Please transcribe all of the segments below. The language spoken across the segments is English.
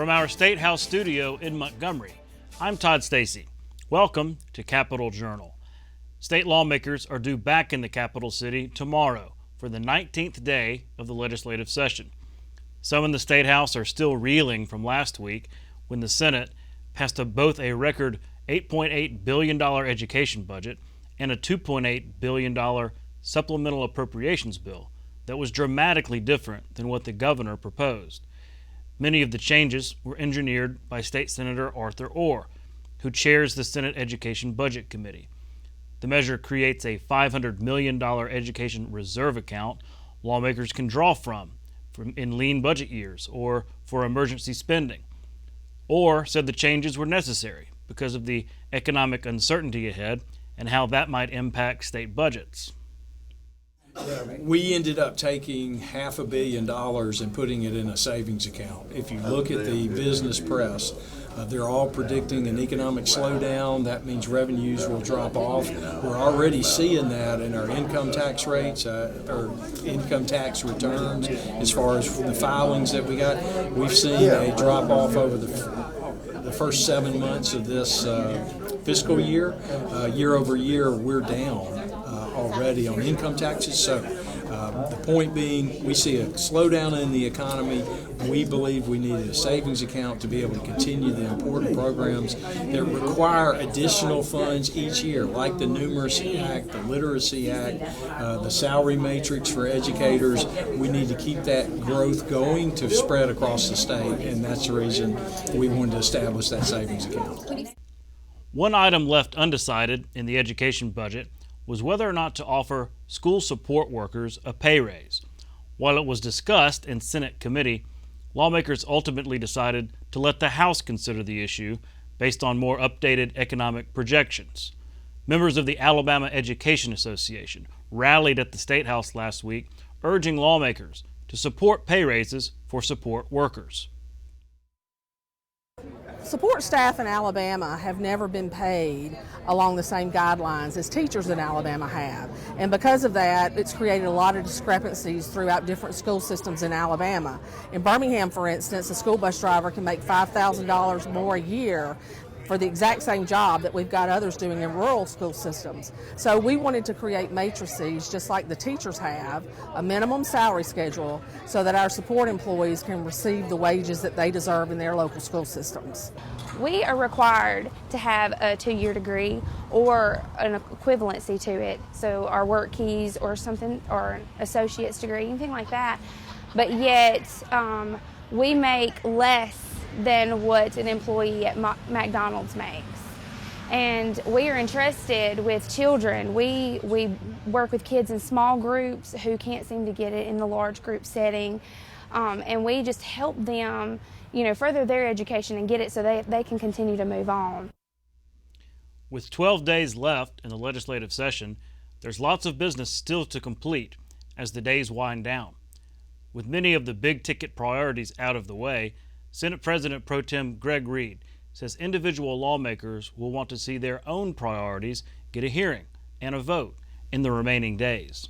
From our State House studio in Montgomery, I'm Todd Stacy. Welcome to Capitol Journal. State lawmakers are due back in the capital city tomorrow for the 19th day of the legislative session. Some in the State House are still reeling from last week when the Senate passed both a record $8.8 billion education budget and a $2.8 billion supplemental appropriations bill that was dramatically different than what the governor proposed. Many of the changes were engineered by State Senator Arthur Orr, who chairs the Senate Education Budget Committee. The measure creates a $500 million education reserve account lawmakers can draw from in lean budget years or for emergency spending. Orr said the changes were necessary because of the economic uncertainty ahead and how that might impact state budgets. We ended up taking $500 million and putting it in a savings account. If you look at the business press, they're all predicting an economic slowdown. That means revenues will drop off. We're already seeing that in our income tax rates, or income tax returns. As far as the filings that we got, we've seen a drop off over the first 7 months of this fiscal year. Year over year, we're down already on income taxes. So the point being, we see a slowdown in the economy. We believe we need a savings account to be able to continue the important programs that require additional funds each year, like the Numeracy Act, the Literacy Act, the salary matrix for educators. We need to keep that growth going to spread across the state, and that's the reason we wanted to establish that savings account. One item left undecided in the education budget was whether or not to offer school support workers a pay raise. While it was discussed in Senate committee, lawmakers ultimately decided to let the House consider the issue based on more updated economic projections. Members of the Alabama Education Association rallied at the State House last week, urging lawmakers to support pay raises for support workers. Support staff in Alabama have never been paid along the same guidelines as teachers in Alabama have. And because of that, it's created a lot of discrepancies throughout different school systems in Alabama. In Birmingham, for instance, a school bus driver can make $5,000 more a year for the exact same job that we've got others doing in rural school systems. So we wanted to create matrices, just like the teachers have, a minimum salary schedule, so that our support employees can receive the wages that they deserve in their local school systems. We are required to have a 2-year degree or an equivalency to it, so our work keys or something, or an associate's degree, anything like that. But yet, we make less than what an employee at McDonald's makes. And we are interested with children. We work with kids in small groups who can't seem to get it in the large group setting. And we just help them, further their education and get it so they can continue to move on. With 12 days left in the legislative session, there's lots of business still to complete as the days wind down. With many of the big ticket priorities out of the way, Senate President Pro Tem Greg Reed says individual lawmakers will want to see their own priorities get a hearing and a vote in the remaining days.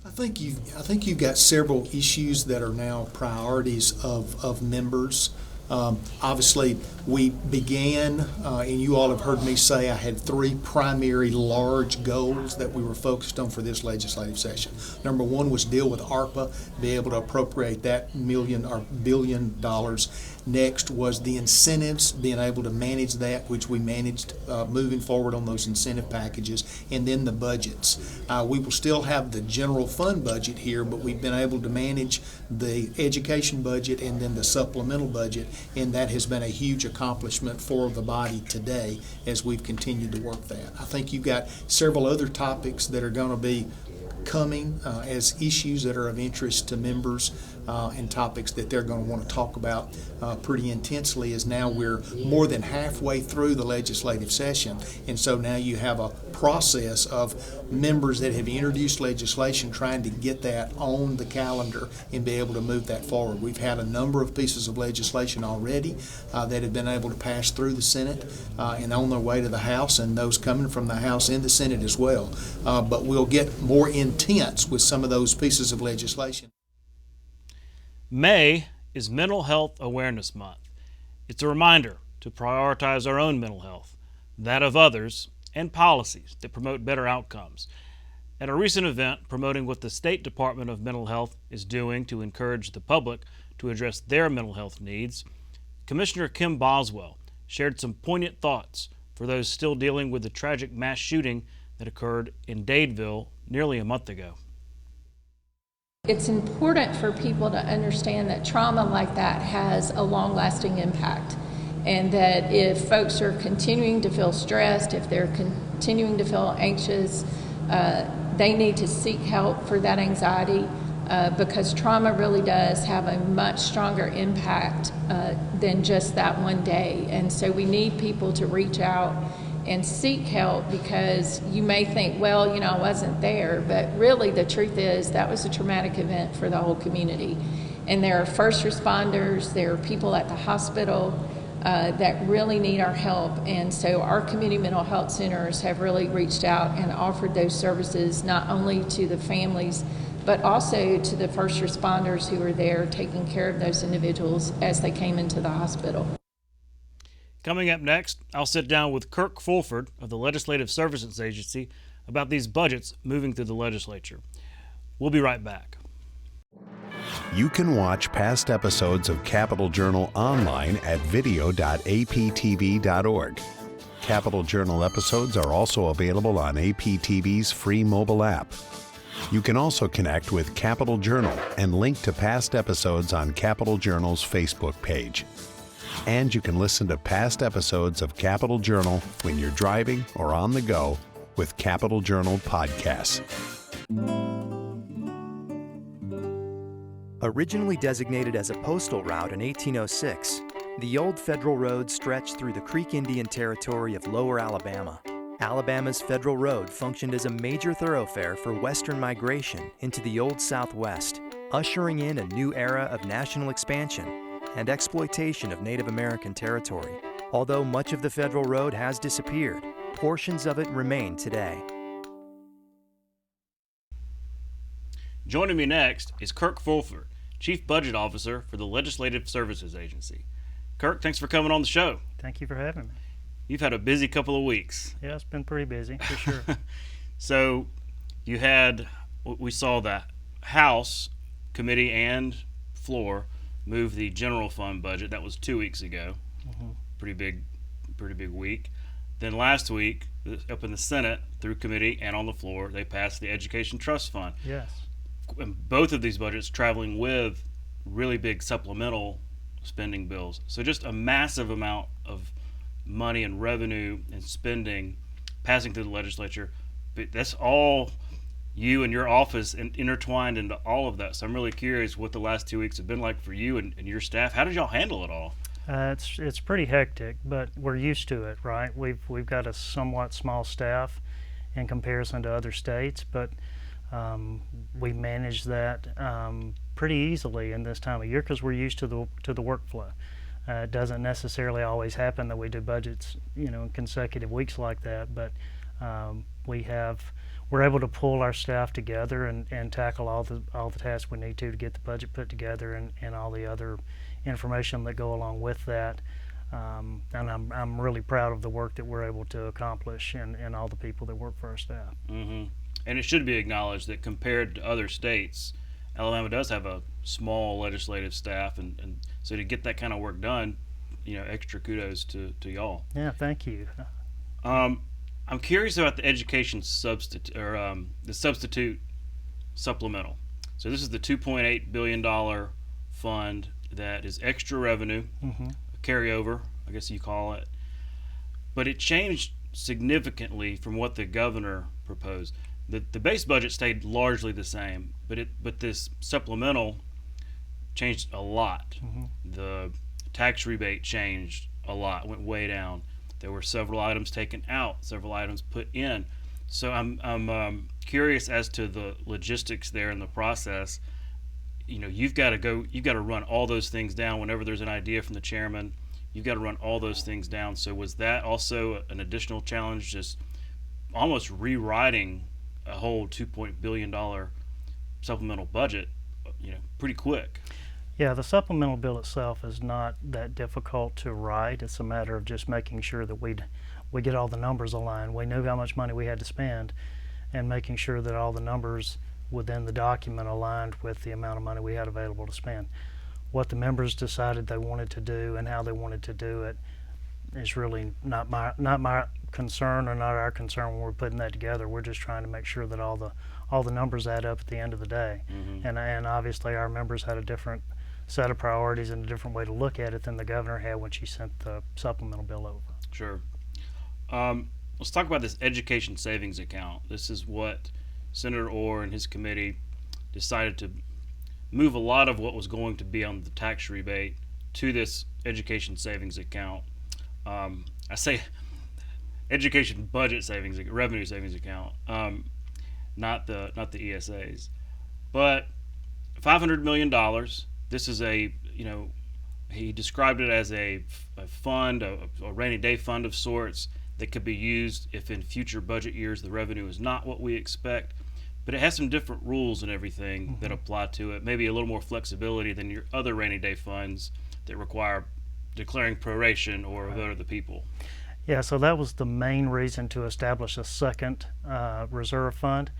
I think you've got several issues that are now priorities of members. Obviously, we began, and you all have heard me say I had 3 primary large goals that we were focused on for this legislative session. Number 1 was deal with ARPA, be able to appropriate that $1 billion. Next was the incentives, being able to manage that, which we managed moving forward on those incentive packages, and then the budgets. We will still have the general fund budget here, but we've been able to manage the education budget and then the supplemental budget, and that has been a huge accomplishment for the body today as we've continued to work that. I think you've got several other topics that are going to be coming as issues that are of interest to members and topics that they're going to want to talk about pretty intensely, as now we're more than halfway through the legislative session, and so now you have a process of members that have introduced legislation trying to get that on the calendar and be able to move that forward. We've had a number of pieces of legislation already that have been able to pass through the Senate and on their way to the House, and those coming from the House and the Senate as well. But we'll get more intense with some of those pieces of legislation. May is Mental Health Awareness Month, It's a reminder to prioritize our own mental health, that of others, and policies that promote better outcomes. At a recent event promoting what the State Department of Mental Health is doing to encourage the public to address their mental health needs, Commissioner Kim Boswell shared some poignant thoughts for those still dealing with the tragic mass shooting that occurred in Dadeville nearly a month ago. It's important for people to understand that trauma like that has a long-lasting impact, and that if folks are continuing to feel stressed, if they're continuing to feel anxious, they need to seek help for that anxiety, because trauma really does have a much stronger impact than just that one day. And so we need people to reach out and seek help, because you may think, well, I wasn't there, but really the truth is that was a traumatic event for the whole community. And there are first responders, there are people at the hospital that really need our help. And so our community mental health centers have really reached out and offered those services not only to the families, but also to the first responders who were there taking care of those individuals as they came into the hospital. Coming up next, I'll sit down with Kirk Fulford of the Legislative Services Agency about these budgets moving through the legislature. We'll be right back. You can watch past episodes of Capital Journal online at video.aptv.org. Capital Journal episodes are also available on APTV's free mobile app. You can also connect with Capital Journal and link to past episodes on Capital Journal's Facebook page. And you can listen to past episodes of Capital Journal when you're driving or on the go with Capital Journal podcasts. Originally designated as a postal route in 1806, the old federal road stretched through the Creek Indian Territory of Lower Alabama. Alabama's federal road functioned as a major thoroughfare for western migration into the Old Southwest, ushering in a new era of national expansion and exploitation of Native American territory. Although much of the federal road has disappeared, portions of it remain today. Joining me next is Kirk Fulford, Chief Budget Officer for the Legislative Services Agency. Kirk, thanks for coming on the show. Thank you for having me. You've had a busy couple of weeks. Yeah, it's been pretty busy, for sure. So we saw that House Committee and floor move the general fund budget. That was 2 weeks ago. Mm-hmm. Pretty big week. Then last week, up in the Senate, through committee and on the floor, they passed the Education Trust Fund. Yes. And both of these budgets traveling with really big supplemental spending bills. So just a massive amount of money and revenue and spending passing through the legislature. But that's all you and your office intertwined into all of that. So I'm really curious what the last 2 weeks have been like for you and your staff. How did y'all handle it all? It's pretty hectic, but we're used to it, right? We've got a somewhat small staff in comparison to other states, but we manage that pretty easily in this time of year because we're used to the workflow. It doesn't necessarily always happen that we do budgets, in consecutive weeks like that, but we're able to pull our staff together and tackle all the tasks we need to get the budget put together and all the other information that go along with that. And I'm really proud of the work that we're able to accomplish and all the people that work for our staff. Mm-hmm. And it should be acknowledged that compared to other states, Alabama does have a small legislative staff, and so to get that kind of work done, extra kudos to y'all. Yeah, thank you. I'm curious about the education substitute supplemental. So this is the $2.8 billion fund that is extra revenue, mm-hmm. a carryover, I guess you call it. But it changed significantly from what the governor proposed. The base budget stayed largely the same, but this supplemental changed a lot. Mm-hmm. The tax rebate changed a lot, went way down. There were several items taken out, several items put in. So I'm curious as to the logistics there in the process. You've got to run all those things down whenever there's an idea from the chairman. You've got to run all those things down. So was that also an additional challenge, just almost rewriting a whole $2 billion supplemental budget, pretty quick? Yeah, the supplemental bill itself is not that difficult to write. It's a matter of just making sure that we get all the numbers aligned. We knew how much money we had to spend, and making sure that all the numbers within the document aligned with the amount of money we had available to spend. What the members decided they wanted to do and how they wanted to do it is really not my concern or not our concern when we're putting that together. We're just trying to make sure that all the numbers add up at the end of the day. And obviously our members had a different set of priorities and a different way to look at it than the governor had when she sent the supplemental bill over. Sure. Let's talk about this education savings account. This is what Senator Orr and his committee decided to move a lot of what was going to be on the tax rebate to this education savings account. I say education budget savings, revenue savings account, not the ESAs, but $500 million. This is he described it as a fund, a rainy day fund of sorts that could be used if in future budget years the revenue is not what we expect. But it has some different rules and everything that apply to it, maybe a little more flexibility than your other rainy day funds that require declaring proration or a vote of the people. Yeah, so that was the main reason to establish a second reserve fund.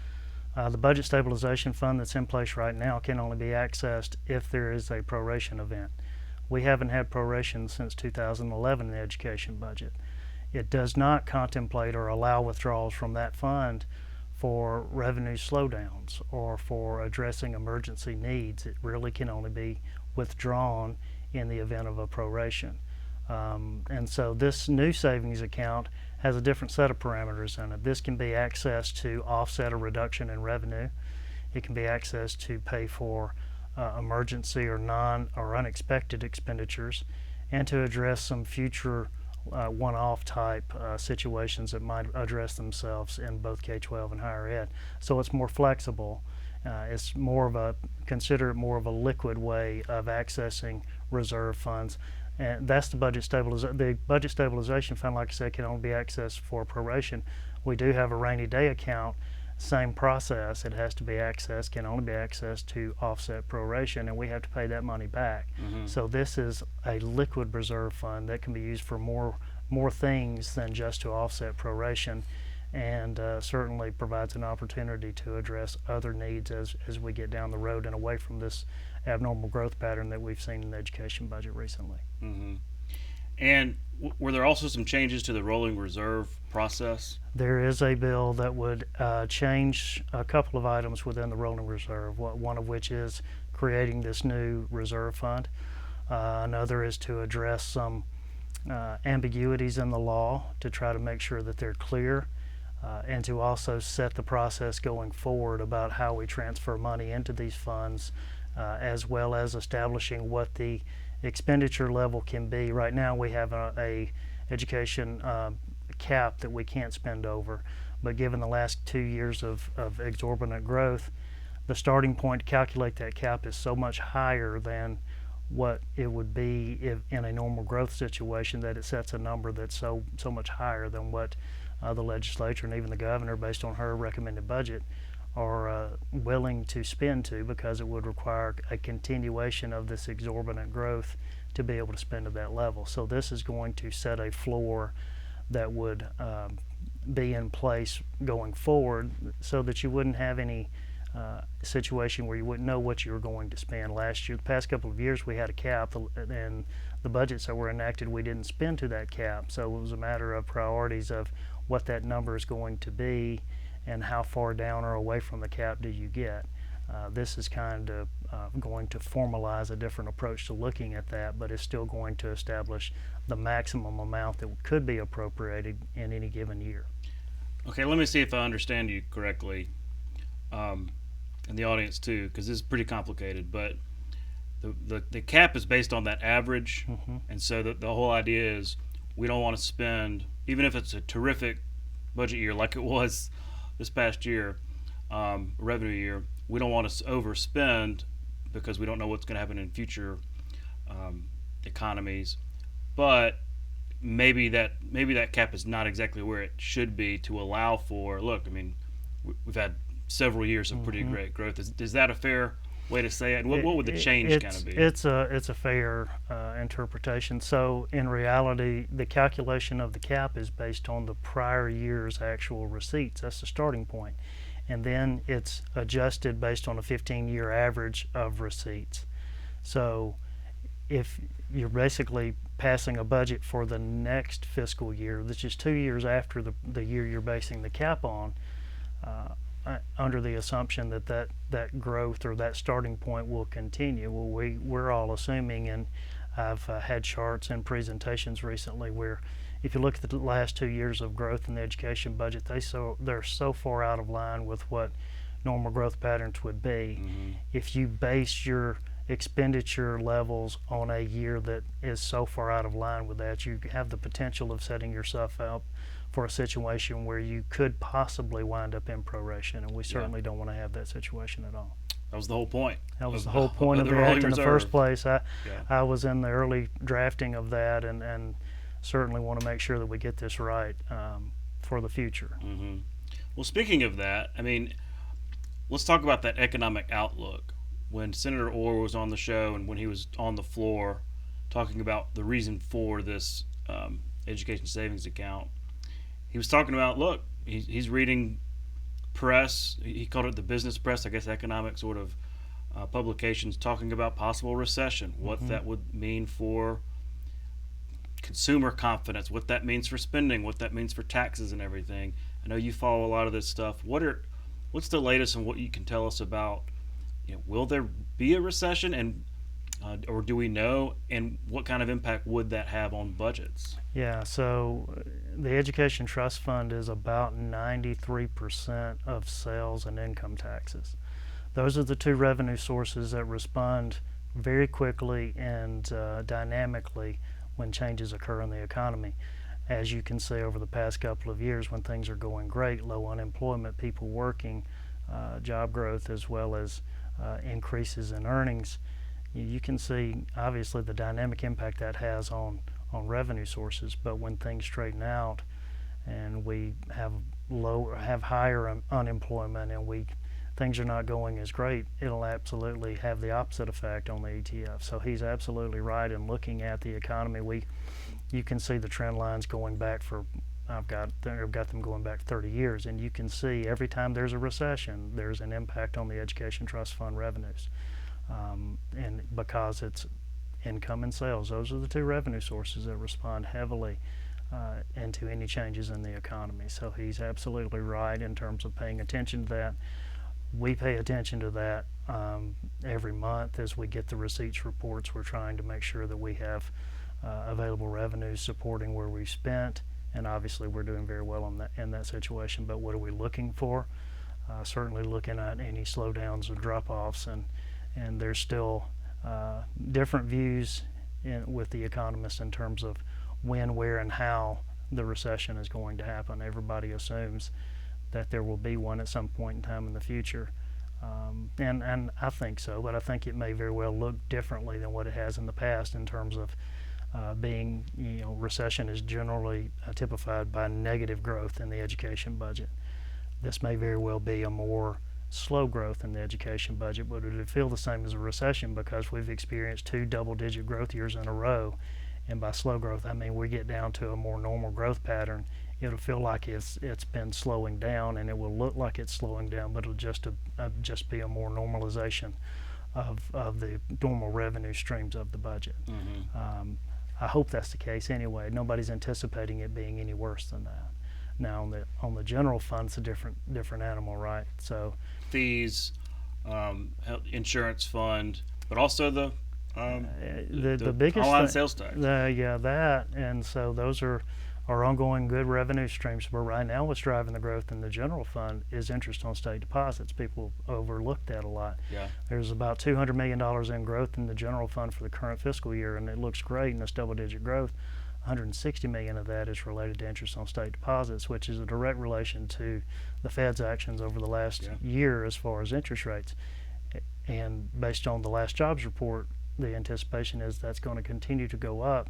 The budget stabilization fund that's in place right now can only be accessed if there is a proration event. We haven't had proration since 2011 in the education budget. It does not contemplate or allow withdrawals from that fund for revenue slowdowns or for addressing emergency needs. It really can only be withdrawn in the event of a proration. And so this new savings account has a different set of parameters in it. This can be accessed to offset a reduction in revenue. It can be accessed to pay for emergency or unexpected expenditures, and to address some future one-off type situations that might address themselves in both K-12 and higher ed. So it's more flexible. It's more of a, consider it more of a liquid way of accessing reserve funds. And that's the budget stabilization. The budget stabilization fund, like I said, can only be accessed for proration. We do have a rainy day account, same process. It has to be accessed, can only be accessed to offset proration, and we have to pay that money back. So this is a liquid reserve fund that can be used for more things than just to offset proration, and certainly provides an opportunity to address other needs as we get down the road and away from this abnormal growth pattern that we've seen in the education budget recently. And were there also some changes to the rolling reserve process? There is a bill that would change a couple of items within the rolling reserve, one of which is creating this new reserve fund. Another is to address some ambiguities in the law to try to make sure that they're clear, and to also set the process going forward about how we transfer money into these funds, as well as establishing what the expenditure level can be. Right now we have a education cap that we can't spend over, but given the last 2 years of exorbitant growth, the starting point to calculate that cap is so much higher than what it would be if in a normal growth situation, that it sets a number that's so much higher than what the legislature and even the governor, based on her recommended budget, are willing to spend to, because it would require a continuation of this exorbitant growth to be able to spend at that level. So this is going to set a floor that would be in place going forward, so that you wouldn't have any situation where you wouldn't know what you were going to spend. Last year, the past couple of years, we had a cap, and the budgets that were enacted, we didn't spend to that cap. So it was a matter of priorities of what that number is going to be and how far down or away from the cap do you get. This is kind of going to formalize a different approach to looking at that, but it's still going to establish the maximum amount that could be appropriated in any given year. Okay, let me see if I understand you correctly, and the audience too, because this is pretty complicated, but the cap is based on that average, and so the whole idea is we don't want to spend, even if it's a terrific budget year like it was this past year, revenue year, we don't want to overspend because we don't know what's going to happen in future economies. But maybe that cap is not exactly where it should be to allow for, look, I mean, we've had several years of pretty great growth. Is that a fair way to say it? And what would the change kind of be? It's a fair interpretation. So in reality, the calculation of the cap is based on the prior year's actual receipts. That's the starting point. And then it's adjusted based on a 15-year average of receipts. So if you're basically passing a budget for the next fiscal year, which is 2 years after the year you're basing the cap on, under the assumption that growth or that starting point will continue. Well, we're all assuming, and I've had charts and presentations recently where if you look at the last 2 years of growth in the education budget, they're so far out of line with what normal growth patterns would be. Mm-hmm. If you base your expenditure levels on a year that is so far out of line with that, you have the potential of setting yourself up for a situation where you could possibly wind up in proration, and we certainly don't want to have that situation at all. That was the whole point. That was the whole point of the act in the first place. Yeah. I was in the early drafting of that, and certainly want to make sure that we get this right for the future. Mm-hmm. Well, speaking of that, I mean, let's talk about that economic outlook. When Senator Orr was on the show and when he was on the floor talking about the reason for this education savings account, he was talking about, look, he's reading press. He called it the business press, I guess economic sort of publications, talking about possible recession, what that would mean for consumer confidence, what that means for spending, what that means for taxes and everything. I know you follow a lot of this stuff. What's the latest and what you can tell us about, will there be a recession, and or do we know, and what kind of impact would that have on budgets? Yeah, so the Education Trust Fund is about 93% of sales and income taxes. Those are the two revenue sources that respond very quickly and dynamically when changes occur in the economy. As you can see over the past couple of years, when things are going great, low unemployment, people working, job growth, as well as increases in earnings, you can see obviously the dynamic impact that has on revenue sources. But when things straighten out and we have higher unemployment and things are not going as great, it'll absolutely have the opposite effect on the ETF. So he's absolutely right in looking at the economy. You can see the trend lines going back I've got them going back 30 years, and you can see every time there's a recession, there's an impact on the Education Trust Fund revenues. And because it's income and sales, those are the two revenue sources that respond heavily into any changes in the economy. So he's absolutely right in terms of paying attention to that. We pay attention to that every month as we get the receipts reports. We're trying to make sure that we have available revenues supporting where we've spent, and obviously we're doing very well in that situation. But what are we looking for? Certainly looking at any slowdowns or drop-offs, and there's still different views with the economists in terms of when, where, and how the recession is going to happen. Everybody assumes that there will be one at some point in time in the future, and I think so, but I think it may very well look differently than what it has in the past in terms of being, recession is generally typified by negative growth in the education budget. This may very well be a more slow growth in the education budget, but it would feel the same as a recession because we've experienced 2 double-digit growth years in a row. And by slow growth, I mean we get down to a more normal growth pattern. It'll feel like it's been slowing down, and it will look like it's slowing down, but it'll just be a more normalization of the normal revenue streams of the budget. Mm-hmm. I hope that's the case anyway. Nobody's anticipating it being any worse than that. Now on the general fund, it's a different animal, right? So fees, insurance fund, but also the biggest online sales tax. That, and so those are ongoing good revenue streams. But right now, what's driving the growth in the general fund is interest on state deposits. People overlook that a lot. Yeah. There's about $200 million in growth in the general fund for the current fiscal year, and it looks great, and it's double-digit growth. 160 million of that is related to interest on state deposits, which is a direct relation to the Fed's actions over the last year as far as interest rates. And based on the last jobs report, the anticipation is that's going to continue to go up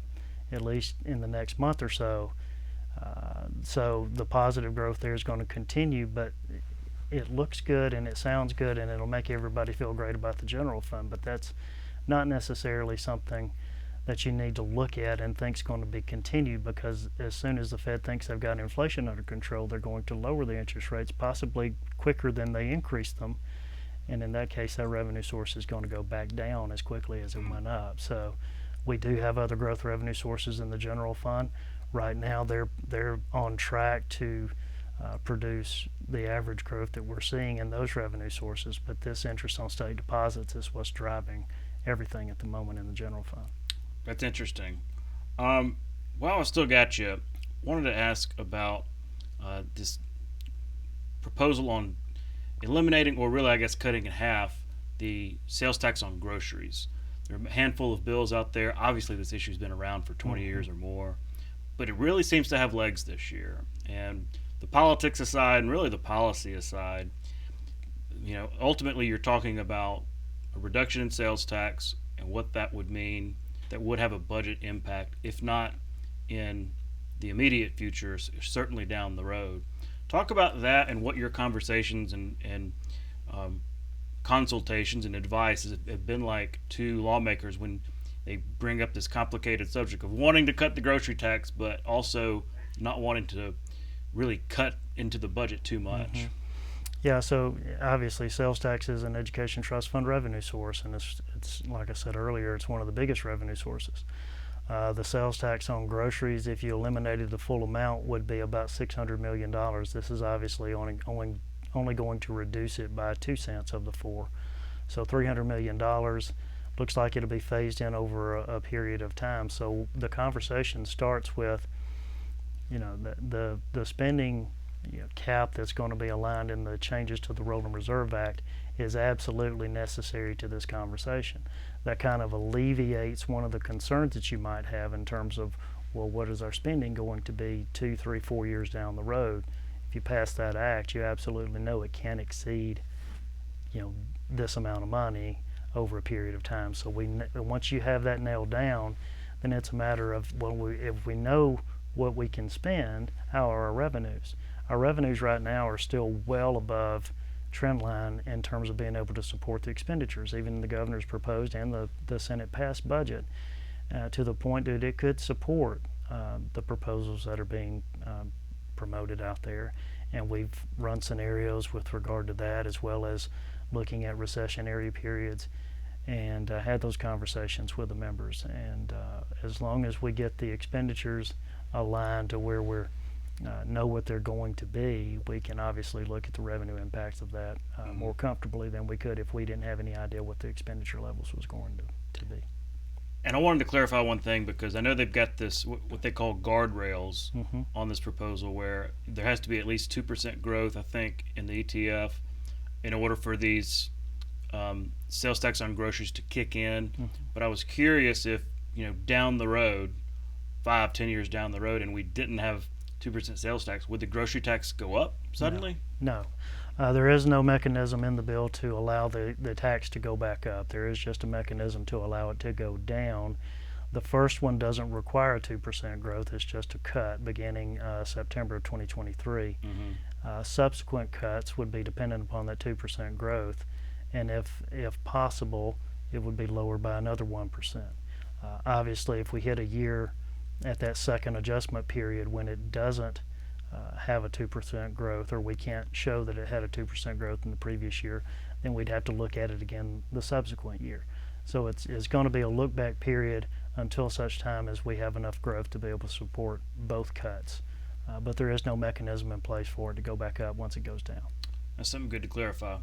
at least in the next month or so. So the positive growth there is going to continue, but it looks good and it sounds good and it'll make everybody feel great about the general fund, but that's not necessarily something that you need to look at and think's going to be continued, because as soon as the Fed thinks they've got inflation under control, they're going to lower the interest rates possibly quicker than they increase them. And in that case, that revenue source is going to go back down as quickly as it went up. So we do have other growth revenue sources in the general fund. Right now, they're on track to produce the average growth that we're seeing in those revenue sources, but this interest on state deposits is what's driving everything at the moment in the general fund. That's interesting. While I still got you, wanted to ask about this proposal on eliminating, or really I guess cutting in half, the sales tax on groceries. There are a handful of bills out there. Obviously this issue's been around for 20 years or more, but it really seems to have legs this year. And the politics aside, and really the policy aside, ultimately you're talking about a reduction in sales tax and what that would mean. That would have a budget impact, if not in the immediate future, certainly down the road. Talk about that and what your conversations and consultations and advice have been like to lawmakers when they bring up this complicated subject of wanting to cut the grocery tax, but also not wanting to really cut into the budget too much. Mm-hmm. Yeah, so obviously sales tax is an education trust fund revenue source, and it's like I said earlier, it's one of the biggest revenue sources. The sales tax on groceries, if you eliminated the full amount, would be about $600 million. This is obviously only going to reduce it by 2 cents of the 4. So $300 million looks like it'll be phased in over a period of time. So the conversation starts with, the spending cap that's going to be aligned in the changes to the Rolling Reserve Act is absolutely necessary to this conversation. That kind of alleviates one of the concerns that you might have in terms of, well, what is our spending going to be 2, 3, 4 years down the road? If you pass that act, you absolutely know it can't exceed, this amount of money over a period of time. So once you have that nailed down, then it's a matter of, if we know what we can spend, how are our revenues? Our revenues right now are still well above trend line in terms of being able to support the expenditures, even the governor's proposed and the Senate passed budget, to the point that it could support the proposals that are being promoted out there. And we've run scenarios with regard to that, as well as looking at recessionary periods, and had those conversations with the members. And as long as we get the expenditures aligned to where we're know what they're going to be, we can obviously look at the revenue impacts of that more comfortably than we could if we didn't have any idea what the expenditure levels was going to be. And I wanted to clarify one thing, because I know they've got this, what they call guardrails on this proposal, where there has to be at least 2% growth, I think, in the ETF in order for these sales tax on groceries to kick in. But I was curious if, down the road, 5-10 years down the road, and we didn't have 2% sales tax, would the grocery tax go up suddenly? No. There is no mechanism in the bill to allow the tax to go back up. There is just a mechanism to allow it to go down. The first one doesn't require 2% growth. It's just a cut beginning September of 2023. Subsequent cuts would be dependent upon that 2% growth, and if possible, it would be lowered by another 1%. Obviously, if we hit a year at that second adjustment period when it doesn't have a 2% growth, or we can't show that it had a 2% growth in the previous year, then we'd have to look at it again the subsequent year. So it's going to be a look back period until such time as we have enough growth to be able to support both cuts. But there is no mechanism in place for it to go back up once it goes down. That's something good to clarify.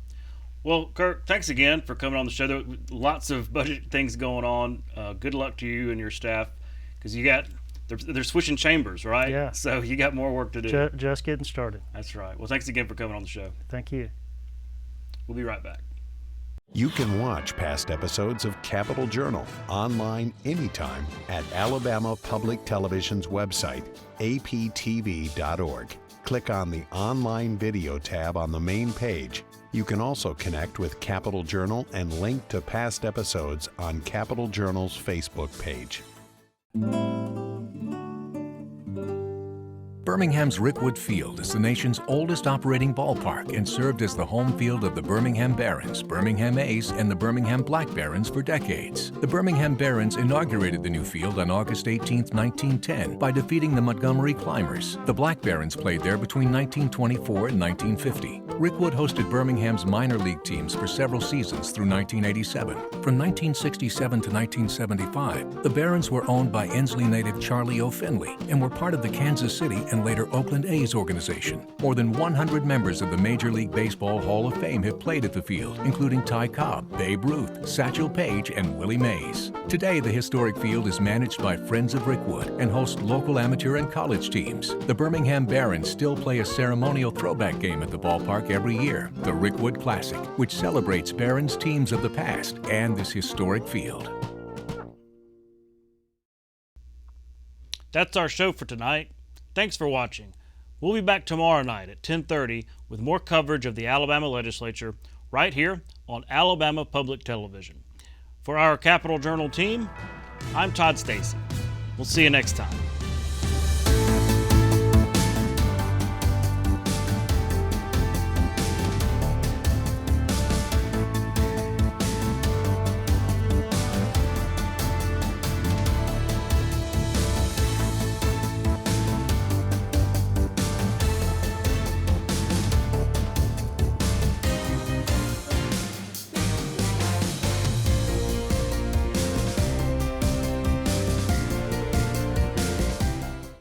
Well, Kirk, thanks again for coming on the show. There were lots of budget things going on. Good luck to you and your staff, because they're switching chambers, right? Yeah. So you got more work to do. Just getting started. That's right. Well, thanks again for coming on the show. Thank you. We'll be right back. You can watch past episodes of Capitol Journal online anytime at Alabama Public Television's website, aptv.org. Click on the Online Video tab on the main page. You can also connect with Capitol Journal and link to past episodes on Capitol Journal's Facebook page. Birmingham's Rickwood Field is the nation's oldest operating ballpark and served as the home field of the Birmingham Barons, Birmingham A's, and the Birmingham Black Barons for decades. The Birmingham Barons inaugurated the new field on August 18, 1910, by defeating the Montgomery Climbers. The Black Barons played there between 1924 and 1950. Rickwood hosted Birmingham's minor league teams for several seasons through 1987. From 1967 to 1975, the Barons were owned by Ensley native Charlie O. Finley and were part of the Kansas City and later Oakland A's organization. More than 100 members of the Major League Baseball Hall of Fame have played at the field, including Ty Cobb, Babe Ruth, Satchel Paige, and Willie Mays. Today, the historic field is managed by Friends of Rickwood and hosts local amateur and college teams. The Birmingham Barons still play a ceremonial throwback game at the ballpark every year, the Rickwood Classic, which celebrates Barons teams of the past and this historic field. That's our show for tonight. Thanks for watching. We'll be back tomorrow night at 10:30 with more coverage of the Alabama legislature right here on Alabama Public Television. For our Capital Journal team, I'm Todd Stacy. We'll see you next time.